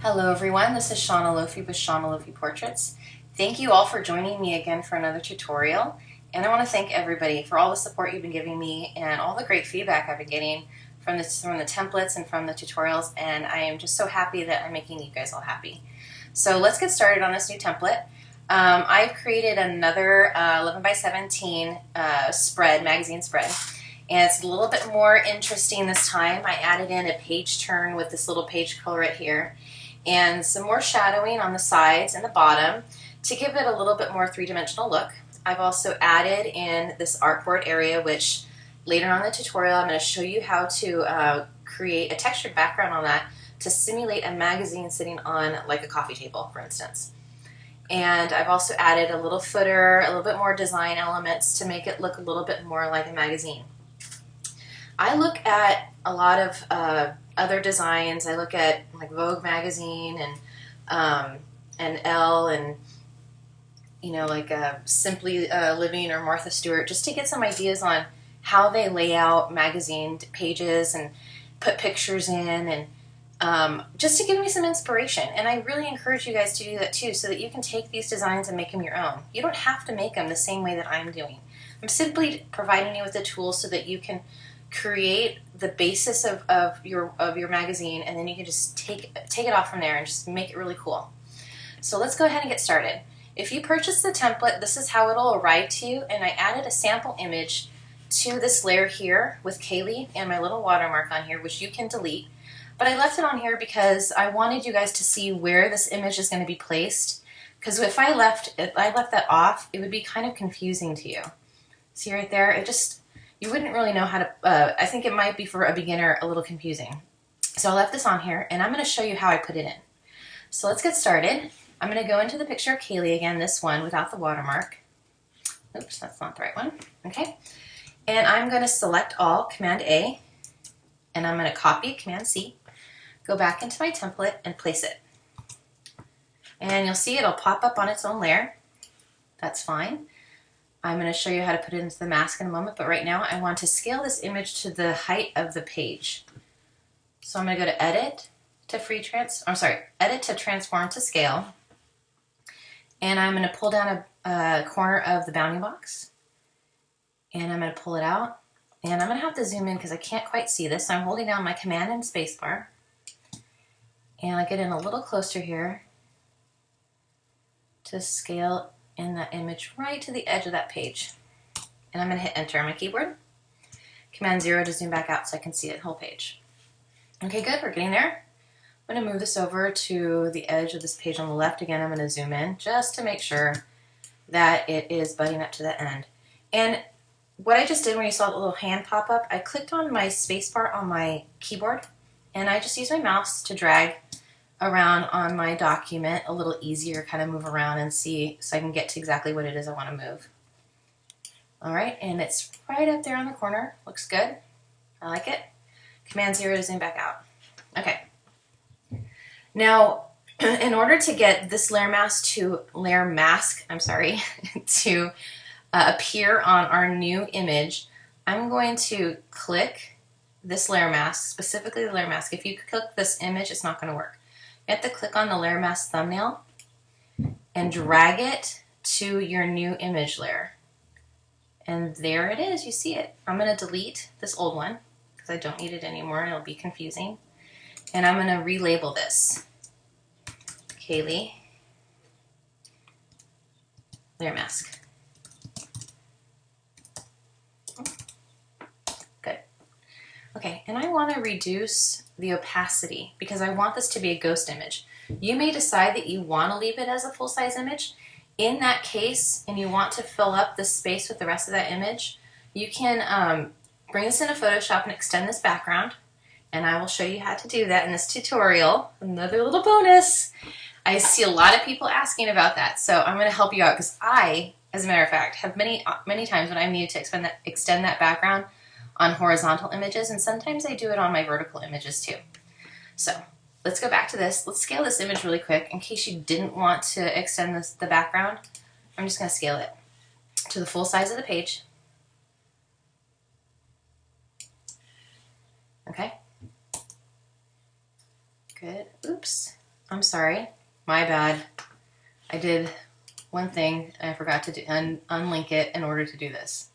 Hello everyone, this is Shauna Lofi with Shauna Lofi Portraits. Thank you all for joining me again for another tutorial, and I want to thank everybody for all the support you've been giving me and all the great feedback I've been getting from the templates and from the tutorials, and I am just so happy that I'm making you guys all happy. So let's get started on this new template. I've created another 11 by 17 magazine spread. And it's a little bit more interesting this time. I added in a page turn with this little page color right here, and some more shadowing on the sides and the bottom to give it a little bit more three-dimensional look. I've also added in this artboard area, which later on in the tutorial I'm going to show you how to create a textured background on that to simulate a magazine sitting on like a coffee table, for instance. And I've also added a little footer, a little bit more design elements to make it look a little bit more like a magazine. I look at a lot of other designs. I look at like Vogue magazine and Elle and like Simply Living or Martha Stewart, just to get some ideas on how they lay out magazine pages and put pictures in, and just to give me some inspiration. And I really encourage you guys to do that too, so that you can take these designs and make them your own. You don't have to make them the same way that I'm doing. I'm simply providing you with the tools so that you can create the basis of your magazine, and then you can just take it off from there and just make it really cool. So let's go ahead and get started. If you purchase the template, this is how it'll arrive to you, and I added a sample image to this layer here with Kaylee and my little watermark on here, which you can delete. But I left it on here because I wanted you guys to see where this image is going to be placed, because if I left that off, it would be kind of confusing to you. See right there? You wouldn't really know how to, I think it might be for a beginner a little confusing. So I left this on here, and I'm going to show you how I put it in. So let's get started. I'm going to go into the picture of Kaylee again, this one without the watermark. Oops, that's not the right one. Okay. And I'm going to select all, Command A, and I'm going to copy, Command C, go back into my template and place it. And you'll see it'll pop up on its own layer. That's fine. I'm going to show you how to put it into the mask in a moment, but right now I want to scale this image to the height of the page. So I'm going to go to Edit to Transform to Scale, and I'm going to pull down a corner of the bounding box, and I'm going to pull it out, and I'm going to have to zoom in because I can't quite see this, so I'm holding down my Command and Spacebar, and I get in a little closer here to scale in that image right to the edge of that page. And I'm going to hit Enter on my keyboard. Command 0 to zoom back out so I can see the whole page. Okay, good, we're getting there. I'm going to move this over to the edge of this page on the left. Again, I'm going to zoom in just to make sure that it is butting up to the end. And what I just did when you saw the little hand pop up, I clicked on my spacebar on my keyboard, and I just used my mouse to drag around on my document a little easier, kind of move around and see so I can get to exactly what it is I want to move. Alright, and it's right up there on the corner. Looks good. I like it. Command 0 to zoom back out. Okay. Now, in order to get this layer mask to appear on our new image, I'm going to click this layer mask, specifically the layer mask. If you click this image, it's not going to work. You have to click on the layer mask thumbnail and drag it to your new image layer. And there it is, you see it. I'm going to delete this old one because I don't need it anymore and it'll be confusing. And I'm going to relabel this Kaylee layer mask. Good. Okay, and I want to reduce the opacity because I want this to be a ghost image. You may decide that you want to leave it as a full-size image. In that case, and you want to fill up the space with the rest of that image, you can bring this into Photoshop and extend this background, and I will show you how to do that in this tutorial. Another little bonus. I see a lot of people asking about that, so I'm going to help you out because I, as a matter of fact, have many times when I need to extend that background on horizontal images, and sometimes I do it on my vertical images too. So let's go back to this. Let's scale this image really quick in case you didn't want to extend the background. I'm just going to scale it to the full size of the page. Okay. Good. Oops. I'm sorry, my bad. I did one thing and I forgot to unlink it in order to do this.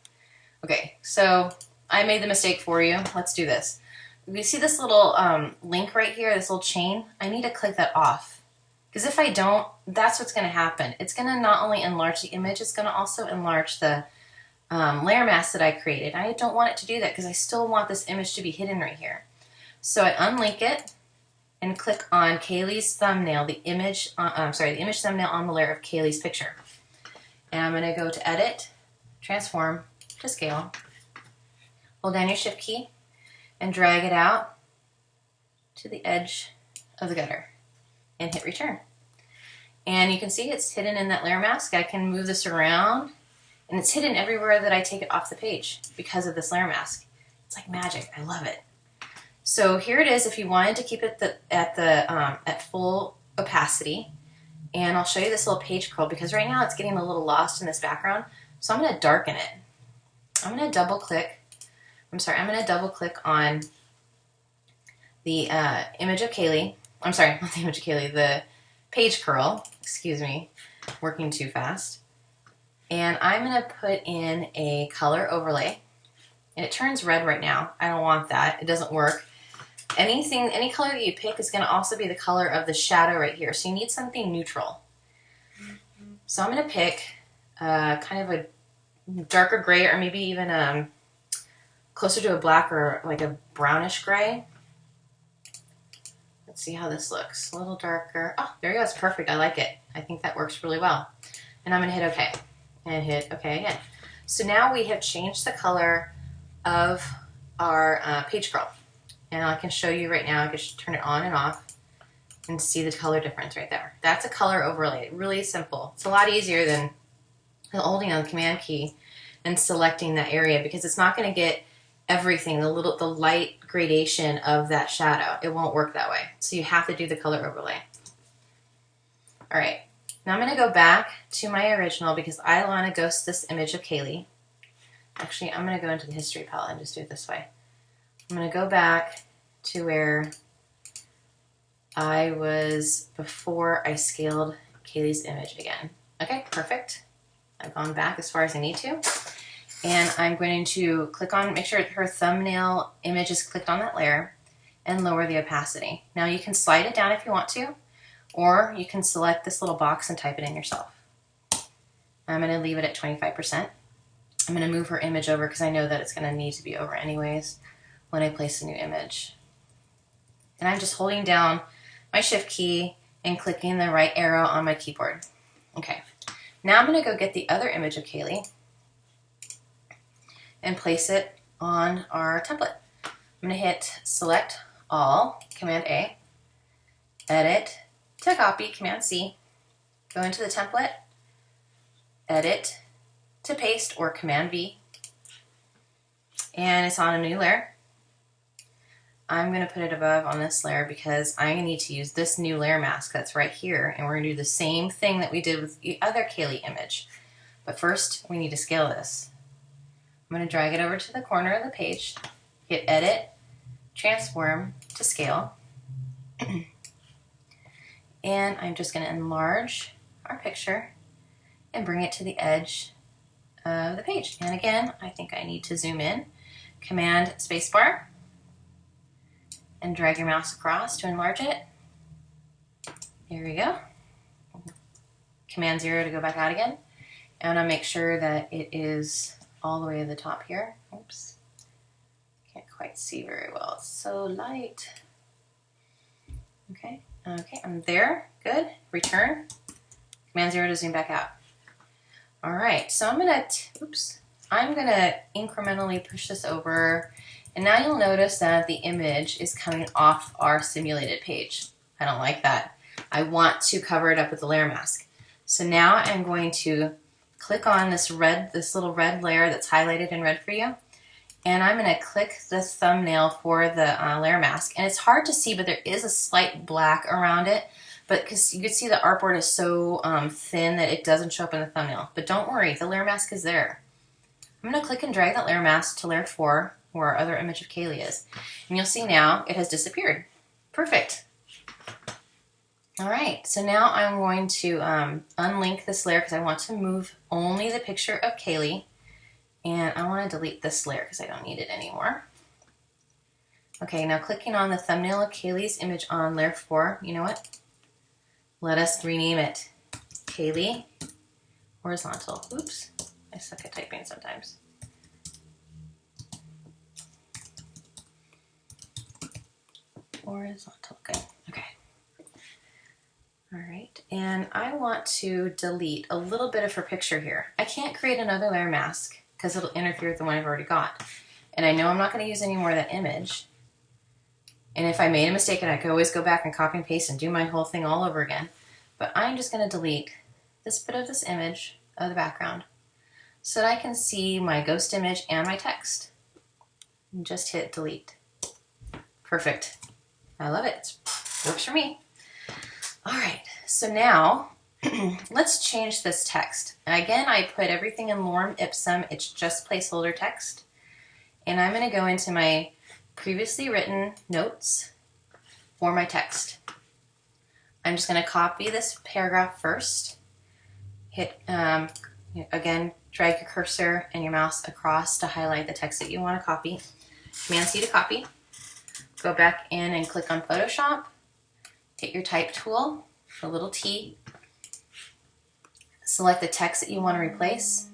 Okay, so I made the mistake for you. Let's do this. You see this little link right here, this little chain? I need to click that off. Because if I don't, that's what's going to happen. It's going to not only enlarge the image, it's going to also enlarge the layer mask that I created. I don't want it to do that because I still want this image to be hidden right here. So I unlink it and click on Kaylee's thumbnail, the image thumbnail on the layer of Kaylee's picture. And I'm going to go to Edit, Transform to Scale. Hold down your Shift key and drag it out to the edge of the gutter and hit Return. And you can see it's hidden in that layer mask. I can move this around and it's hidden everywhere that I take it off the page because of this layer mask. It's like magic. I love it. So here it is if you wanted to keep it at full opacity. And I'll show you this little page curl because right now it's getting a little lost in this background. So I'm going to darken it. I'm going to double click on the image of Kaylee. I'm sorry, not the image of Kaylee, the page curl. Excuse me, working too fast. And I'm going to put in a color overlay. And it turns red right now. I don't want that. It doesn't work. Any color that you pick is going to also be the color of the shadow right here. So you need something neutral. So I'm going to pick kind of a darker gray or maybe even closer to a black or like a brownish gray. Let's see how this looks. A little darker. Oh, there you go. It's perfect. I like it. I think that works really well. And I'm going to hit OK. And hit OK again. So now we have changed the color of our page curl. And I can show you right now. I can just turn it on and off and see the color difference right there. That's a color overlay. Really simple. It's a lot easier than holding on the Command key and selecting that area because it's not going to get everything, the light gradation of that shadow. It won't work that way. So you have to do the color overlay. All right. Now I'm going to go back to my original because I want to ghost this image of Kaylee. Actually, I'm going to go into the history palette and just do it this way. I'm going to go back to where I was before I scaled Kaylee's image again. Okay, perfect. I've gone back as far as I need to. And I'm going to click on, make sure her thumbnail image is clicked on that layer and lower the opacity. Now you can slide it down if you want to, or you can select this little box and type it in yourself. I'm going to leave it at 25%. I'm going to move her image over because I know that it's going to need to be over anyways when I place a new image. And I'm just holding down my Shift key and clicking the right arrow on my keyboard. Okay, now I'm going to go get the other image of Kaylee and place it on our template. I'm going to hit Select All, Command A, Edit to Copy, Command C, go into the template, Edit to Paste, or Command V, and it's on a new layer. I'm going to put it above on this layer because I need to use this new layer mask that's right here, and we're going to do the same thing that we did with the other Kaylee image. But first, we need to scale this. I'm going to drag it over to the corner of the page, hit Edit, Transform to Scale, and I'm just going to enlarge our picture and bring it to the edge of the page. And again, I think I need to zoom in, Command Spacebar, and drag your mouse across to enlarge it. There we go. Command 0 to go back out again. And I want to make sure that it is all the way to the top here. Oops. Can't quite see very well. It's so light. Okay. Okay, I'm there. Good. Return. Command 0 to zoom back out. All right. So I'm gonna incrementally push this over. And now you'll notice that the image is coming off our simulated page. I don't like that. I want to cover it up with the layer mask. So now I'm going to click on this little red layer that's highlighted in red for you. And I'm going to click the thumbnail for the layer mask. And it's hard to see, but there is a slight black around it. But because you can see the artboard is so thin that it doesn't show up in the thumbnail. But don't worry, the layer mask is there. I'm going to click and drag that layer mask to layer 4, where our other image of Kaylee is. And you'll see now it has disappeared. Perfect. All right, so now I'm going to unlink this layer because I want to move only the picture of Kaylee. And I want to delete this layer because I don't need it anymore. Okay, now clicking on the thumbnail of Kaylee's image on layer 4, you know what? Let us rename it Kaylee Horizontal. Oops, I suck at typing sometimes. Horizontal, good, okay. All right, and I want to delete a little bit of her picture here. I can't create another layer mask because it'll interfere with the one I've already got. And I know I'm not going to use any more of that image. And if I made a mistake, and I could always go back and copy and paste and do my whole thing all over again. But I'm just going to delete this bit of this image of the background so that I can see my ghost image and my text. And just hit delete. Perfect. I love it. It works for me. All right, so now let's change this text. And again, I put everything in lorem ipsum. It's just placeholder text. And I'm going to go into my previously written notes for my text. I'm just going to copy this paragraph first. Hit, again, drag your cursor and your mouse across to highlight the text that you want to copy. Command-C to copy. Go back in and click on Photoshop. Hit your type tool, the little T. Select the text that you want to replace.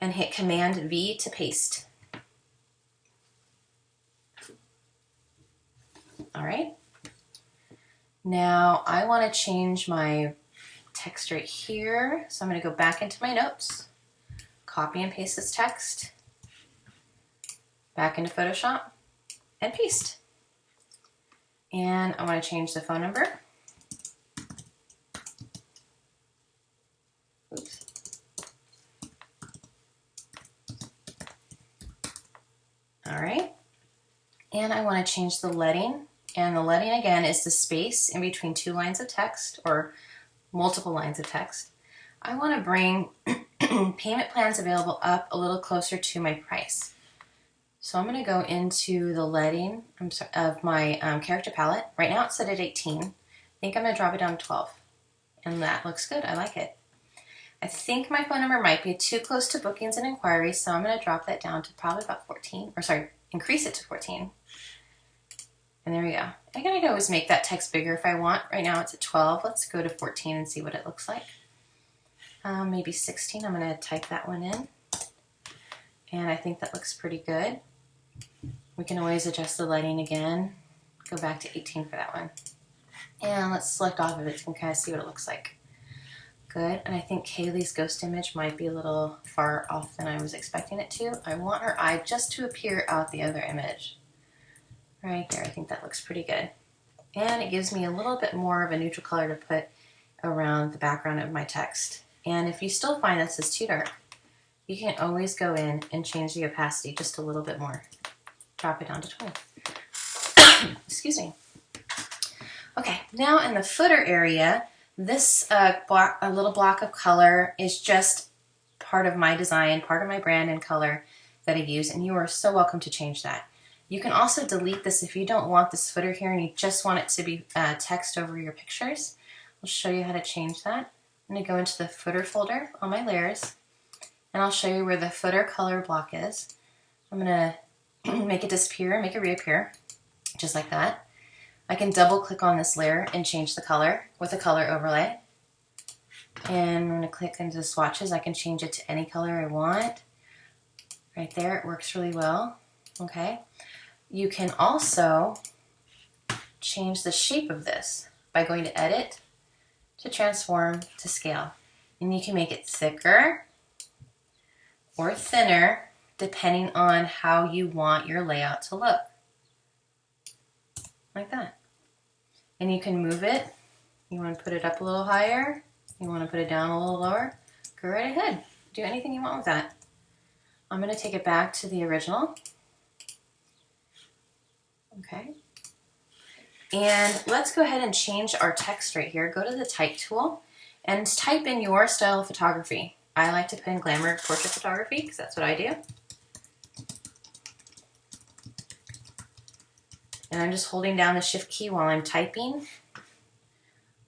And hit Command-V to paste. All right. Now I want to change my text right here. So I'm going to go back into my notes, copy and paste this text, back into Photoshop, and paste. And I want to change the phone number. Oops. All right. And I want to change the leading. And the leading, again, is the space in between two lines of text or multiple lines of text. I want to bring payment plans available up a little closer to my price. So I'm going to go into the leading of my character palette. Right now it's set at 18. I think I'm going to drop it down to 12. And that looks good. I like it. I think my phone number might be too close to bookings and inquiries, so I'm going to drop that down to probably about 14. Or sorry, increase it to 14. And there we go. I can always make that text bigger if I want. Right now it's at 12. Let's go to 14 and see what it looks like. Maybe 16. I'm going to type that one in. And I think that looks pretty good. We can always adjust the lighting again. Go back to 18 for that one. And let's select off of it so we can kind of see what it looks like. Good. And I think Kaylee's ghost image might be a little far off than I was expecting it to. I want her eye just to appear out the other image. Right there. I think that looks pretty good. And it gives me a little bit more of a neutral color to put around the background of my text. And if you still find this is too dark, you can always go in and change the opacity just a little bit more. Drop it down to 20. Excuse me. Okay, now in the footer area, this little block of color is just part of my design, part of my brand and color that I use, and you are so welcome to change that. You can also delete this if you don't want this footer here and you just want it to be text over your pictures. I'll show you how to change that. I'm going to go into the footer folder on my layers, and I'll show you where the footer color block is. I'm going to make it disappear, make it reappear, just like that. I can double click on this layer and change the color with a color overlay. And I'm going to click into the swatches. I can change it to any color I want. Right there, it works really well. Okay. You can also change the shape of this by going to Edit, to Transform, to Scale. And you can make it thicker or thinner depending on how you want your layout to look. Like that. And you can move it. You want to put it up a little higher. You want to put it down a little lower. Go right ahead. Do anything you want with that. I'm going to take it back to the original. Okay. And let's go ahead and change our text right here. Go to the type tool and type in your style of photography. I like to put in glamour portrait photography because that's what I do. And I'm just holding down the shift key while I'm typing.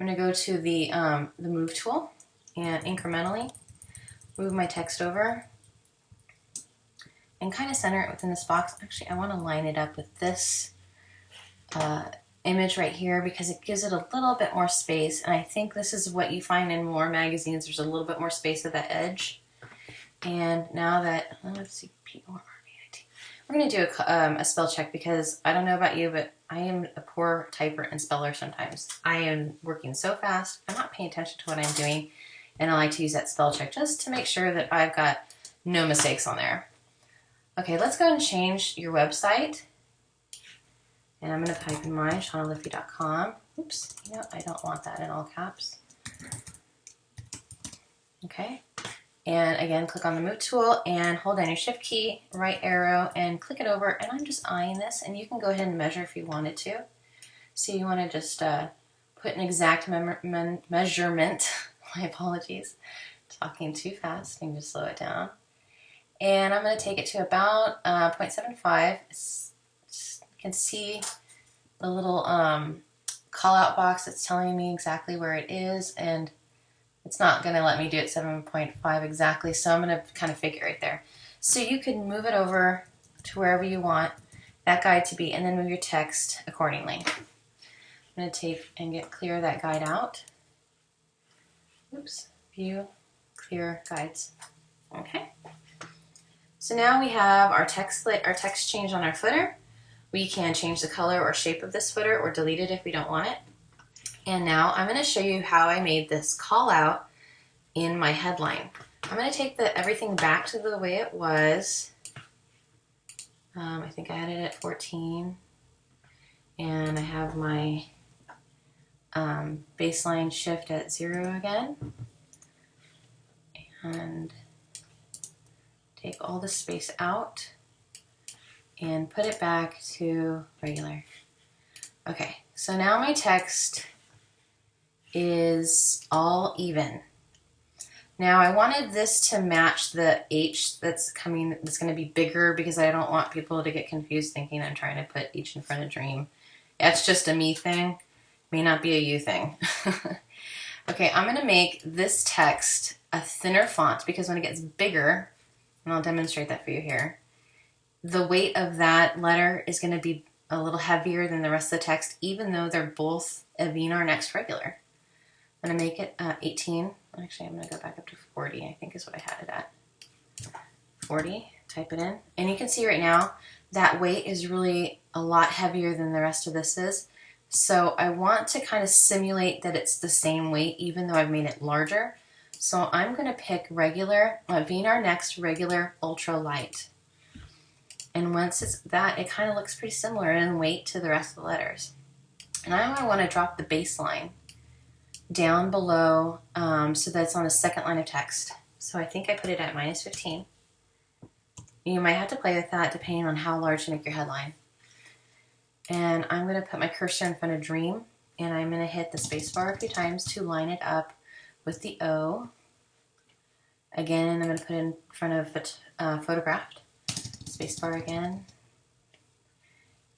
I'm going to go to the move tool and incrementally move my text over and kind of center it within this box. Actually, I want to line it up with this image right here because it gives it a little bit more space, and I think this is what you find in more magazines. There's a little bit more space at that edge. And now that, let's see, P-O-R-V-I-T. We're going to do a spell check because I don't know about you, but I am a poor typer and speller sometimes. I am working so fast, I'm not paying attention to what I'm doing, and I like to use that spell check just to make sure that I've got no mistakes on there. Okay, let's go and change your website. And I'm going to type in mine, shaunaliffey.com. Oops, you know, I don't want that in all caps. Okay. And again, click on the move tool and hold down your shift key, right arrow, and click it over. And I'm just eyeing this, and you can go ahead and measure if you wanted to. So you want to just put an exact measurement. My apologies. Talking too fast. I need to slow it down. And I'm going to take it to about 0.75. You can see the little call out box that's telling me exactly where it is, and it's not going to let me do it 7.5 exactly, so I'm going to kind of fake it right there. So you can move it over to wherever you want that guide to be, and then move your text accordingly. I'm going to take and get clear that guide out. Oops, view, clear guides. Okay. So now we have our text changed on our footer. We can change the color or shape of this footer or delete it if we don't want it. And now I'm going to show you how I made this call out in my headline. I'm going to take everything back to the way it was. I think I had it at 14. And I have my baseline shift at 0 again. And take all the space out and put it back to regular. Okay, so now my text is all even. Now I wanted this to match the H that's coming, that's going to be bigger because I don't want people to get confused thinking I'm trying to put H in front of dream. That's just a me thing, may not be a you thing. Okay, I'm going to make this text a thinner font because when it gets bigger, and I'll demonstrate that for you here, the weight of that letter is going to be a little heavier than the rest of the text, even though they're both a V-NAR Next regular. I'm going to make it 18. Actually, I'm going to go back up to 40, I think is what I had it at. 40, type it in. And you can see right now that weight is really a lot heavier than the rest of this is. So I want to kind of simulate that it's the same weight, even though I've made it larger. So I'm going to pick regular, V-NAR Next regular ultra light. And once it's that, it kind of looks pretty similar in weight to the rest of the letters. And now I want to drop the baseline down below so that it's on the second line of text. So I think I put it at -15. You might have to play with that depending on how large you make your headline. And I'm going to put my cursor in front of dream, and I'm going to hit the space bar a few times to line it up with the O. Again, I'm going to put it in front of photographed. Spacebar again,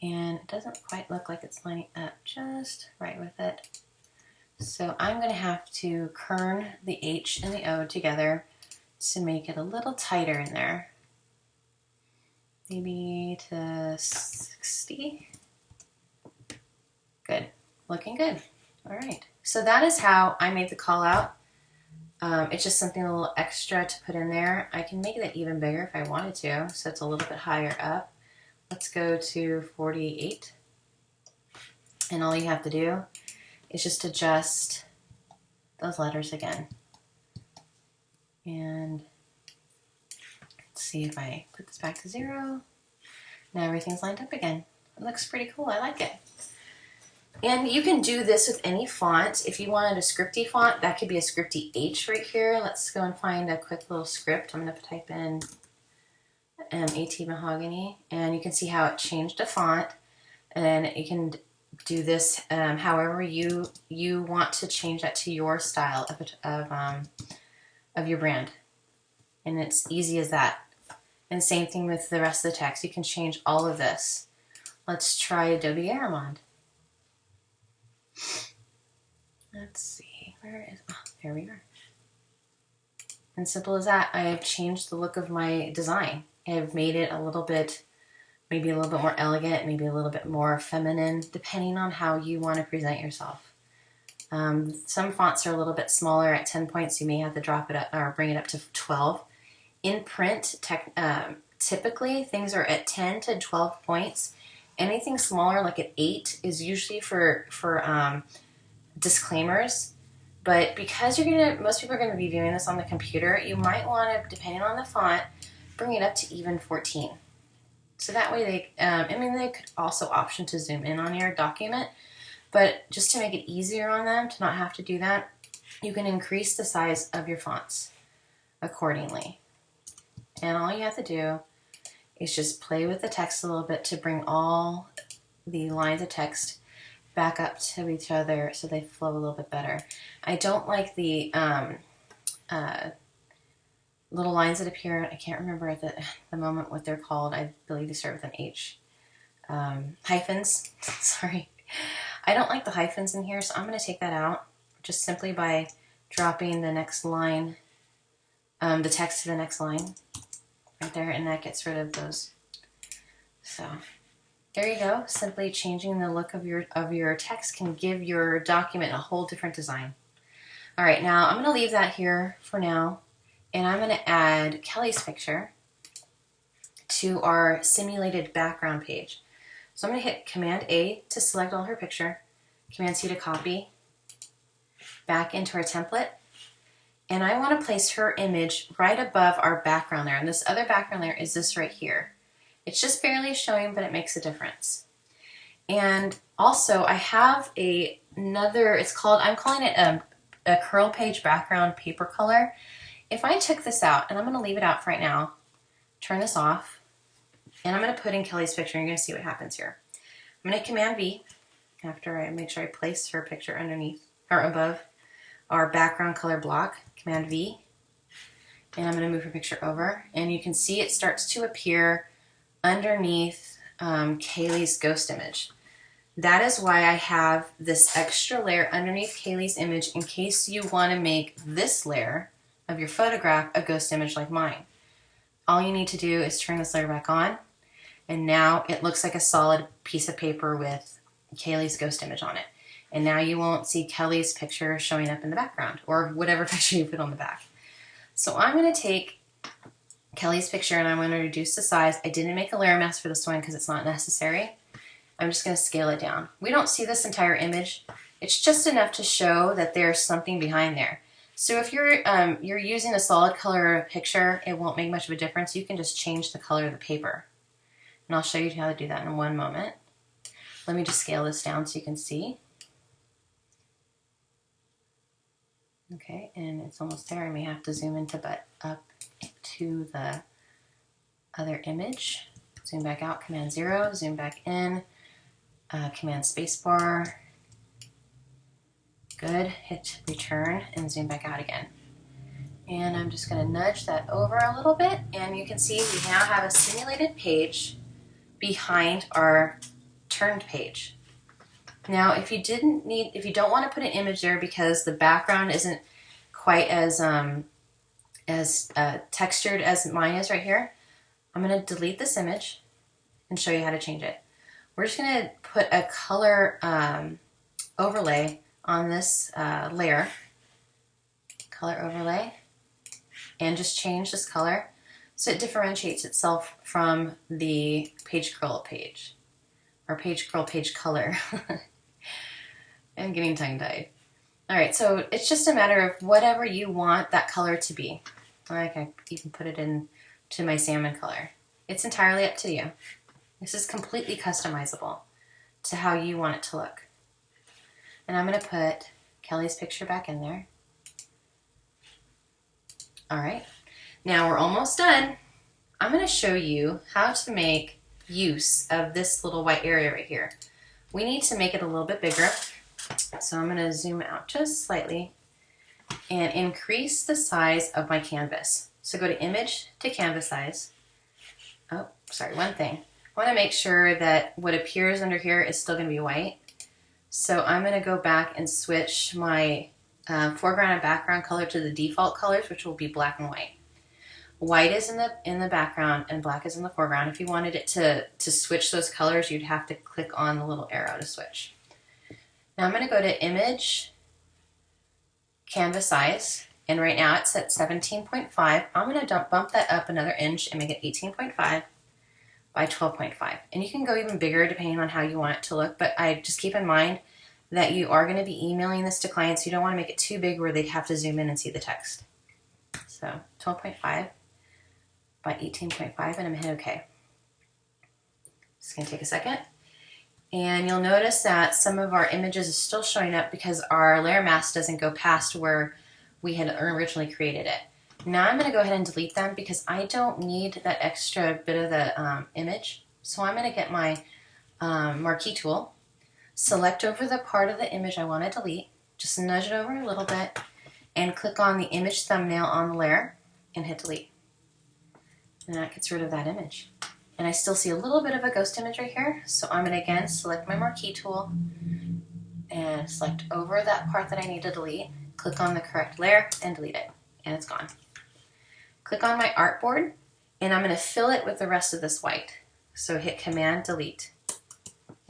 and it doesn't quite look like it's lining up just right with it. So I'm going to have to kern the H and the O together to make it a little tighter in there. Maybe to 60. Good, looking good. All right, so that is how I made the call out. It's just something a little extra to put in there. I can make it even bigger if I wanted to, so it's a little bit higher up. Let's go to 48. And all you have to do is just adjust those letters again. And let's see if I put this back to 0. Now everything's lined up again. It looks pretty cool, I like it. And you can do this with any font. If you wanted a scripty font, that could be a scripty H right here. Let's go and find a quick little script. I'm going to type in AT Mahogany, and you can see how it changed a font. And you can do this however you want to change that to your style of your brand. And it's easy as that. And same thing with the rest of the text. You can change all of this. Let's try Adobe Aramond. let's see, where is, oh, here we are. And simple as that, I have changed the look of my design. I have made it a little bit, maybe a little bit more elegant, maybe a little bit more feminine, depending on how you want to present yourself. Some fonts are a little bit smaller at 10 points. You may have to drop it up or bring it up to 12. In print, typically things are at 10 to 12 points. Anything smaller, like at 8, is usually for disclaimers. But because most people are gonna be viewing this on the computer, you might want to, depending on the font, bring it up to even 14. So that way they could also option to zoom in on your document, but just to make it easier on them to not have to do that, you can increase the size of your fonts accordingly. And all you have to do is just play with the text a little bit to bring all the lines of text back up to each other so they flow a little bit better. I don't like the little lines that appear, I can't remember at the moment what they're called. I believe they start with an H. Hyphens, sorry. I don't like the hyphens in here, so I'm going to take that out just simply by dropping the next line, the text to the next line right there, and that gets rid of those. So there you go. Simply changing the look of your text can give your document a whole different design. All right, now I'm going to leave that here for now, and I'm going to add Kelly's picture to our simulated background page. So I'm going to hit Command A to select all her picture, Command C to copy back into our template, and I want to place her image right above our background layer. And this other background layer is this right here. It's just barely showing, but it makes a difference. And also I have another, I'm calling it a curl page background paper color. If I took this out, and I'm going to leave it out for right now, turn this off, and I'm going to put in Kelly's picture, and you're going to see what happens here. I'm going to hit Command V after I make sure I place her picture underneath or above our background color block, Command V, and I'm going to move her picture over, and you can see it starts to appear underneath Kaylee's ghost image. That is why I have this extra layer underneath Kaylee's image in case you want to make this layer of your photograph a ghost image like mine. All you need to do is turn this layer back on, and now it looks like a solid piece of paper with Kaylee's ghost image on it. And now you won't see Kelly's picture showing up in the background, or whatever picture you put on the back. So I'm going to take Kelly's picture and I'm going to reduce the size. I didn't make a layer mask for this one because it's not necessary. I'm just going to scale it down. We don't see this entire image. It's just enough to show that there's something behind there. So if you're using a solid color picture, it won't make much of a difference. You can just change the color of the paper. And I'll show you how to do that in one moment. Let me just scale this down so you can see. Okay, and it's almost there. I may have to zoom into up to the other image. Zoom back out, Command 0, zoom back in, Command spacebar. Good, hit return and zoom back out again. And I'm just going to nudge that over a little bit, and you can see we now have a simulated page behind our turned page. Now, if you don't want to put an image there because the background isn't quite as textured as mine is right here, I'm going to delete this image and show you how to change it. We're just going to put a color overlay on this layer, color overlay, and just change this color so it differentiates itself from the page curl page, or page curl page color. I'm getting tongue-tied. All right, so it's just a matter of whatever you want that color to be. Like I even put it in to my salmon color. It's entirely up to you. This is completely customizable to how you want it to look. And I'm going to put Kelly's picture back in there. All right, now we're almost done. I'm going to show you how to make use of this little white area right here. We need to make it a little bit bigger. So I'm going to zoom out just slightly and increase the size of my canvas. So go to Image to Canvas Size. Oh, sorry, one thing. I want to make sure that what appears under here is still going to be white. So I'm going to go back and switch my foreground and background color to the default colors, which will be black and white. White is in the background and black is in the foreground. If you wanted it to switch those colors, you'd have to click on the little arrow to switch. Now I'm going to go to Image, Canvas Size, and right now it's at 17.5. I'm going to bump that up another inch and make it 18.5 by 12.5. And you can go even bigger depending on how you want it to look, but I just keep in mind that you are going to be emailing this to clients. You don't want to make it too big where they'd have to zoom in and see the text. So 12.5 by 18.5, and I'm going to hit OK. It's going to take a second. And you'll notice that some of our images is still showing up because our layer mask doesn't go past where we had originally created it. Now I'm going to go ahead and delete them because I don't need that extra bit of the image. So I'm going to get my marquee tool, select over the part of the image I want to delete, just nudge it over a little bit, and click on the image thumbnail on the layer and hit delete. And that gets rid of that image. And I still see a little bit of a ghost image right here, so I'm going to again select my marquee tool and select over that part that I need to delete, click on the correct layer and delete it, and it's gone. Click on my artboard and I'm going to fill it with the rest of this white. So hit Command Delete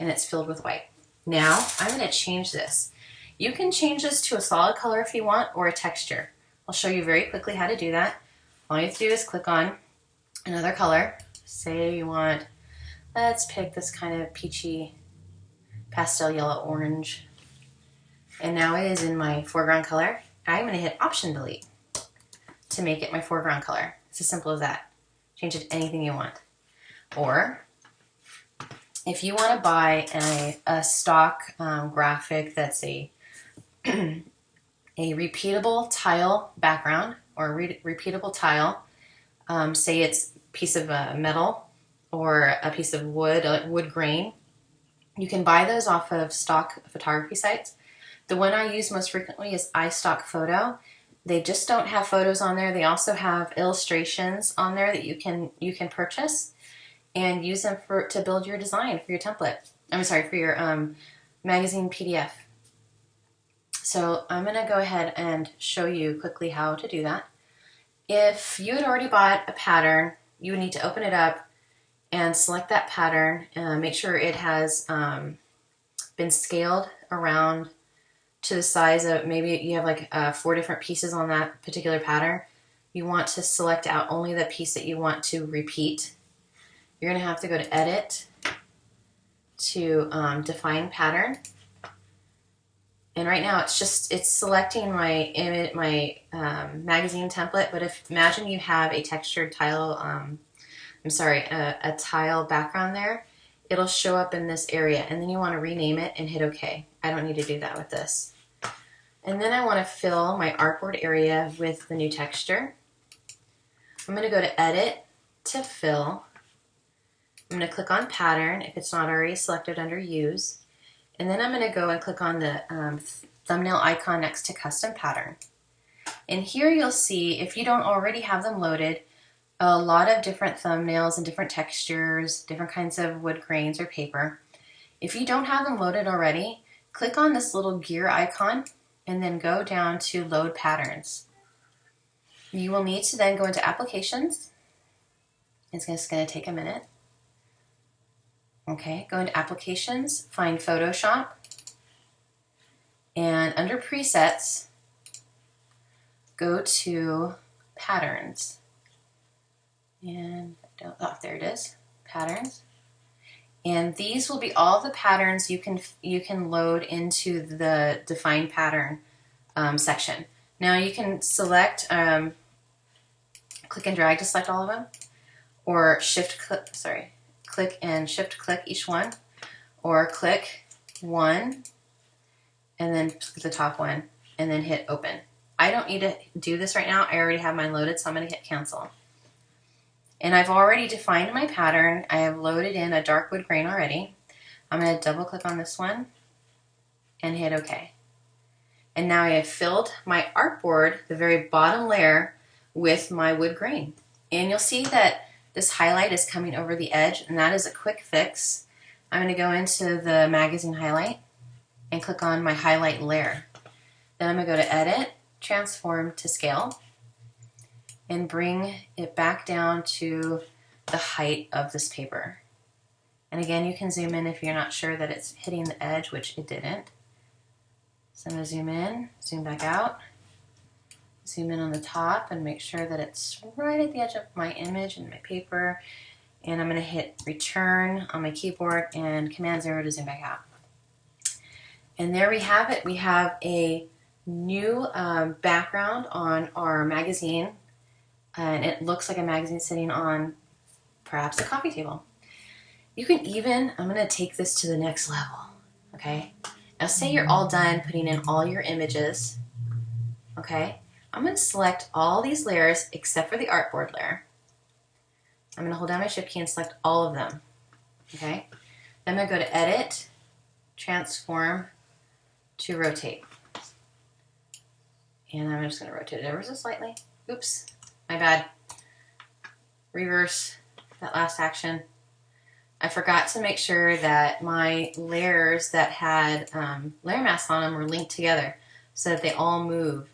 and it's filled with white. Now I'm going to change this. You can change this to a solid color if you want, or a texture. I'll show you very quickly how to do that. All you have to do is click on another color. Say you want, let's pick this kind of peachy pastel yellow orange. And now it is in my foreground color. I'm going to hit Option Delete to make it my foreground color. It's as simple as that. Change it to anything you want. Or if you want to buy a stock graphic that's a repeatable tile background or a repeatable tile, say it's piece of metal or a piece of wood, wood grain. You can buy those off of stock photography sites. The one I use most frequently is iStock Photo. They just don't have photos on there. They also have illustrations on there that you can purchase and use them to build your design for your template. I'm sorry, for your magazine PDF. So I'm going to go ahead and show you quickly how to do that. If you had already bought a pattern, you would need to open it up and select that pattern. Make sure it has been scaled around to the size of, maybe you have like 4 different pieces on that particular pattern. You want to select out only the piece that you want to repeat. You're going to have to go to Edit, to Define Pattern. And right now it's selecting my image, my magazine template. But imagine you have a textured tile, a tile background there. It'll show up in this area, and then you want to rename it and hit OK. I don't need to do that with this. And then I want to fill my artboard area with the new texture. I'm going to go to Edit, to Fill. I'm going to click on Pattern if it's not already selected under Use. And then I'm going to go and click on the thumbnail icon next to Custom Pattern. And here you'll see, if you don't already have them loaded, a lot of different thumbnails and different textures, different kinds of wood grains or paper. If you don't have them loaded already, click on this little gear icon and then go down to Load Patterns. You will need to then go into Applications. It's just going to take a minute. Okay, go into Applications, find Photoshop, and under Presets, go to Patterns. And there it is, Patterns. And these will be all the patterns you can load into the Define Pattern section. Now you can select, click and drag to select all of them, or click and shift click each one, or click one and then click the top one and then hit Open. I don't need to do this right now. I already have mine loaded, so I'm going to hit Cancel. And I've already defined my pattern. I have loaded in a dark wood grain already. I'm going to double click on this one and hit OK. And now I have filled my artboard, the very bottom layer, with my wood grain. And you'll see that this highlight is coming over the edge, and that is a quick fix. I'm going to go into the magazine highlight, and click on my highlight layer. Then I'm going to go to Edit, Transform to Scale, and bring it back down to the height of this paper. And again, you can zoom in if you're not sure that it's hitting the edge, which it didn't. So I'm going to zoom in, zoom back out, zoom in on the top and make sure that it's right at the edge of my image and my paper. And I'm going to hit Return on my keyboard and Command 0 to zoom back out. And there we have it. We have a new background on our magazine, and it looks like a magazine sitting on perhaps a coffee table. You can even, I'm going to take this to the next level, okay? Now say you're all done putting in all your images, okay? I'm going to select all these layers except for the artboard layer. I'm going to hold down my Shift key and select all of them, okay? Then I'm going to go to Edit, Transform to Rotate. And I'm just going to rotate it ever so slightly. Oops, my bad. Reverse that last action. I forgot to make sure that my layers that had layer masks on them were linked together so that they all move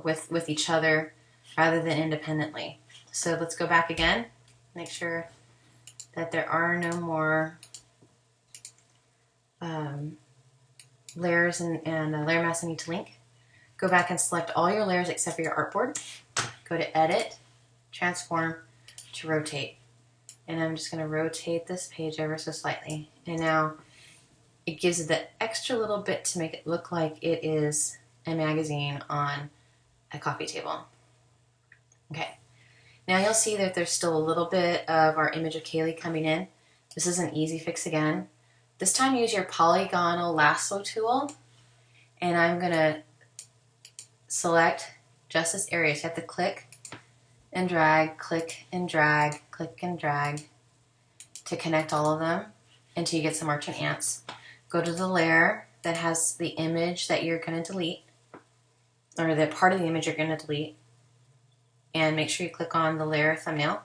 with each other rather than independently. So let's go back again. Make sure that there are no more layers and layer masks I need to link. Go back and select all your layers except for your artboard. Go to Edit, Transform to Rotate. And I'm just going to rotate this page ever so slightly. And now it gives it that extra little bit to make it look like it is a magazine on a coffee table. Okay. Now you'll see that there's still a little bit of our image of Kaylee coming in. This is an easy fix again. This time use your polygonal lasso tool, and I'm going to select just this area. So you have to click and drag, click and drag, click and drag to connect all of them until you get some merchant ants. Go to the layer that has the image that you're going to delete, or the part of the image you're going to delete, and make sure you click on the layer thumbnail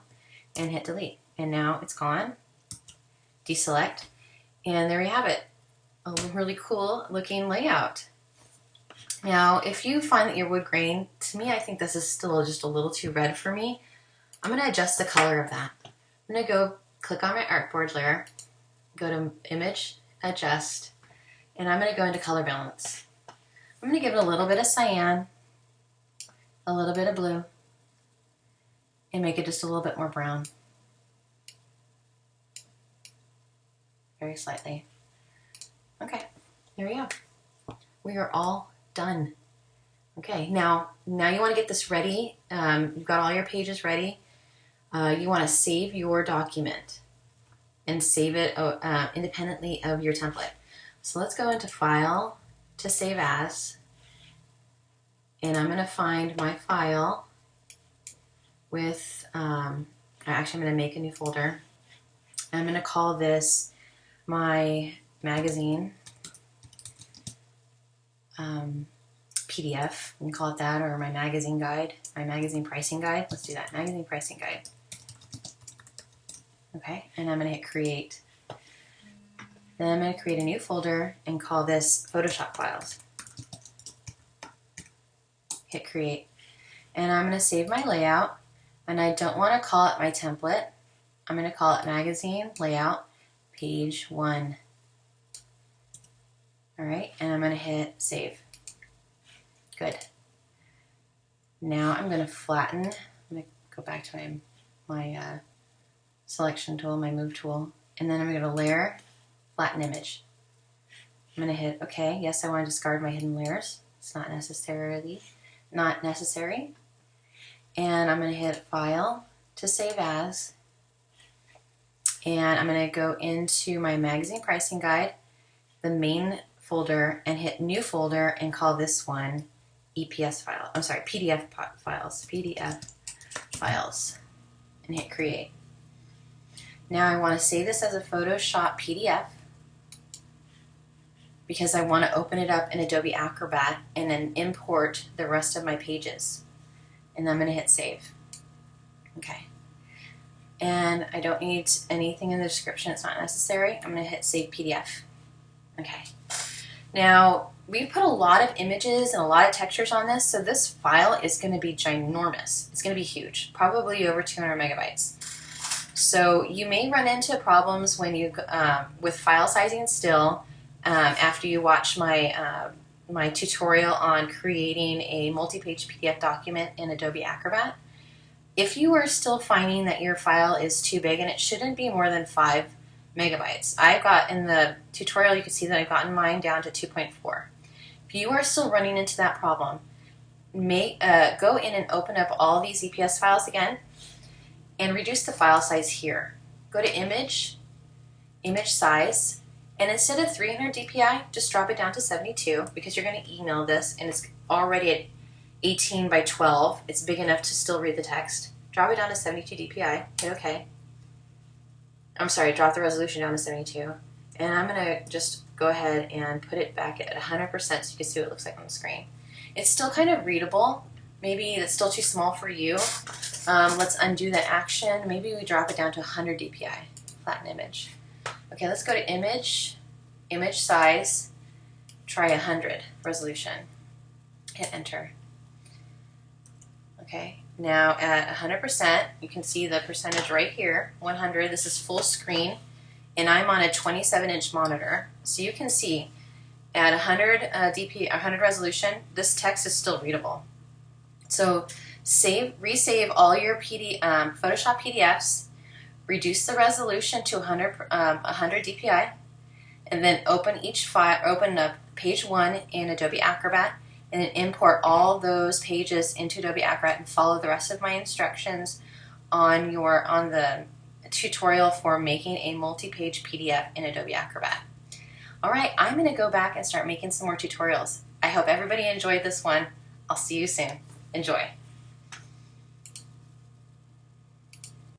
and hit delete. And now it's gone. Deselect, and there you have it. A really cool looking layout. Now, if you find that your wood grain, to me, I think this is still just a little too red for me. I'm going to adjust the color of that. I'm going to go click on my artboard layer, go to Image, Adjust, and I'm going to go into Color Balance. I'm going to give it a little bit of cyan, a little bit of blue, and make it just a little bit more brown. Very slightly. Okay, there we go. We are all done. Okay, now you want to get this ready. You've got all your pages ready. You want to save your document and save it independently of your template. So let's go into File to Save As, and I'm going to find my file with, actually I'm going to make a new folder. I'm going to call this my magazine PDF, we can call it that, or my magazine guide, my magazine pricing guide. Let's do that, magazine pricing guide. Okay, and I'm going to hit Create. Then I'm going to create a new folder and call this Photoshop Files. Hit Create. And I'm going to save my layout, and I don't want to call it my template. I'm going to call it Magazine Layout Page 1. Alright, and I'm going to hit Save. Good. Now I'm going to flatten. I'm going to go back to my selection tool, my move tool, and then I'm going to layer, flatten image. I'm going to hit OK. Yes, I want to discard my hidden layers. It's not necessary. And I'm going to hit File to Save As, and I'm going to go into my magazine pricing guide, the main folder, and hit New Folder and call this one PDF files, and hit Create. Now I want to save this as a Photoshop PDF because I want to open it up in Adobe Acrobat and then import the rest of my pages. And I'm going to hit Save. Okay. And I don't need anything in the description, it's not necessary. I'm going to hit Save PDF. Okay. Now, we put a lot of images and a lot of textures on this, so this file is going to be ginormous. It's going to be huge, probably over 200 megabytes. So you may run into problems when you with file sizing still after you watch my tutorial on creating a multi-page PDF document in Adobe Acrobat. If you are still finding that your file is too big, and it shouldn't be more than 5 megabytes. I've got in the tutorial, you can see that I've gotten mine down to 2.4. If you are still running into that problem, go in and open up all these EPS files again and reduce the file size here. Go to Image, Image Size, and instead of 300 dpi, just drop it down to 72 because you're going to email this and it's already at 18 by 12. It's big enough to still read the text. Drop it down to 72 dpi, hit OK. I'm sorry, drop the resolution down to 72. And I'm going to just go ahead and put it back at 100% so you can see what it looks like on the screen. It's still kind of readable. Maybe it's still too small for you. Let's undo the action. Maybe we drop it down to 100 dpi, flatten image. Okay, let's go to Image, Image Size, try 100 resolution. Hit Enter. Okay, now at 100%, you can see the percentage right here, 100. This is full screen, and I'm on a 27-inch monitor. So you can see at 100 100 resolution, this text is still readable. So resave all your Photoshop PDFs, reduce the resolution to 100 dpi, and then open each file. Open up page 1 in Adobe Acrobat, and then import all those pages into Adobe Acrobat and follow the rest of my instructions on the tutorial for making a multi-page PDF in Adobe Acrobat. All right, I'm going to go back and start making some more tutorials. I hope everybody enjoyed this one. I'll see you soon. Enjoy.